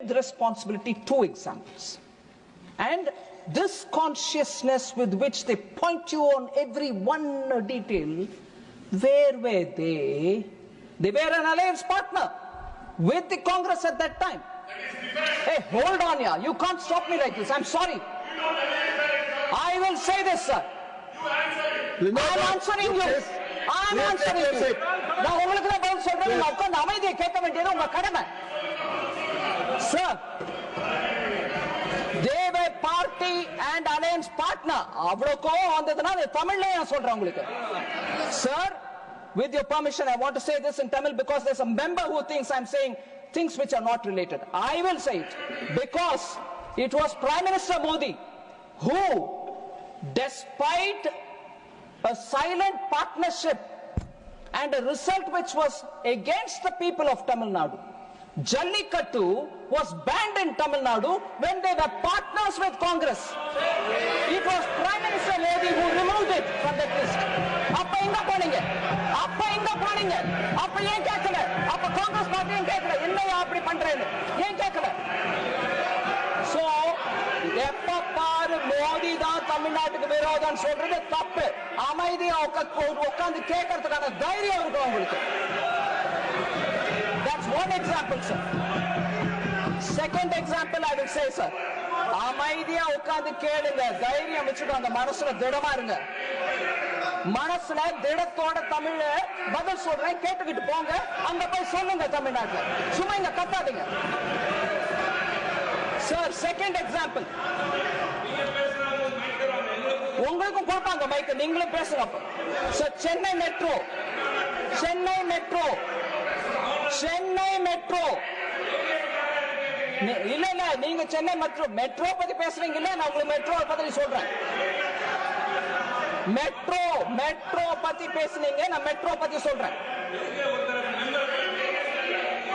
with responsibility 2 examples. And this consciousness with which they point you on every one detail, where were they? They were an alliance partner with the Congress at that time. Hey, hold on here. You can't stop me like this. I'm sorry. I will say this, sir. I'm answering you. I'm answering you. நான் உங்களுக்கு தான் பதில் சொல்றேன். நான் உட்கார்ந்து அமைதியை கேட்க வேண்டியது உங்க கடமை. Sir, they were party and alliance partner. அவ்வளவு கோவம் வந்ததுன்னா தமிழ்ல நான் சொல்றேன் உங்களுக்கு. Sir, with your permission, I want to say this in Tamil because there's a member who thinks I'm saying things which are not related. I will say it because it was Prime Minister Modi who, despite a silent partnership and a result which was against the people of Tamil Nadu, Jallikattu was banned in Tamil Nadu when they were partners with Congress. It was Prime Minister Modi who removed it from that list. அப்ப எங்க போனீங்க? அப்ப ஏன் கேட்கல? அப்ப காங்கிரஸ் பார்ட்டியும் கேட்கல. என்னையா அப்படி பண்றேன்னு ஏன் கேட்கல? சோ எப்ப பாரு மோடி தான் தமிழ்நாட்டுக்கு விரோதம் சொல்றது தப்பு. அமைதியா உட்கார்ந்து கேட்கறதுக்கான தைரியம் இருக்கும் உங்களுக்கு. That's one example, sir. Second example I will say, sir. அமைதியா உட்கார்ந்து கேளுங்க. தைரியம் வச்சுட்டு அந்த மனசுல திடமா இருங்க. மனசுல திடத்தோட தமிழ்ல பதில் சொல்றேன், கேட்டுக்கிட்டு போங்க. அங்க போய் சொல்லுங்க தமிழ்நாட்டுல. சும்மா இங்க கத்தாதீங்க. Sir, second example. உங்களுக்கும் கொடுப்பாங்க மைக், நீங்களும் பேசுங்க. சார், சென்னை மெட்ரோ இல்ல நீங்க சென்னை மெட்ரோ பத்தி பேசுறீங்க இல்ல, நான் உங்களுக்கு மெட்ரோ பத்தி சொல்றேன். மெட்ரோ பத்தி பேசுனீங்க, நான் மெட்ரோ பத்தி சொல்றேன்.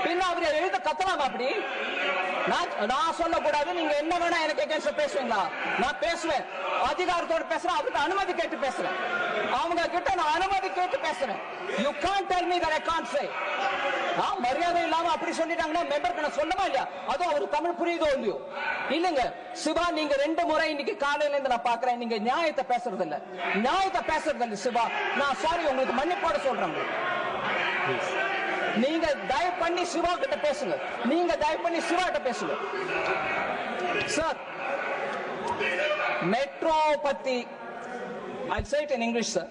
பின்ன அவர் எழுத கத்தலாம் அப்படி. நான் சொல்லக்கூடாது, நீங்க என்ன வேணா எனக்கு எகென்ஸ்ட் பேசுவீங்களா? நான் பேசுவேன், அதிகாரத்தோடு பேசுறேன், அவர்கிட்ட அனுமதி கேட்டு பேசுறேன். அவங்க கிட்ட நான் அனுமதி கேட்டு பேசுறேன். You can't tell me that I can't say. மரியாதை இல்லாம அப்படி சொல்லிட்டாங்கன்னா மெம்பருக்கு நான் சொல்லமா இல்லையா? அதுவும் அவரு தமிழ் புரியுதோ இல்லையோ? இல்லங்க சிவா, நீங்க 2 முறை இன்னைக்கு காலையில இருந்து நான் பாக்குறேன், நீங்க நியாயத்தை பேசுறது இல்ல சிவா. நான் சாரி, உங்களுக்கு மன்னிப்போட சொல்றேன். நீங்க தயவு பண்ணி சிவா கிட்ட பேசுங்க. சார், மெட்ரோ பத்தி I'll say it in English, sir.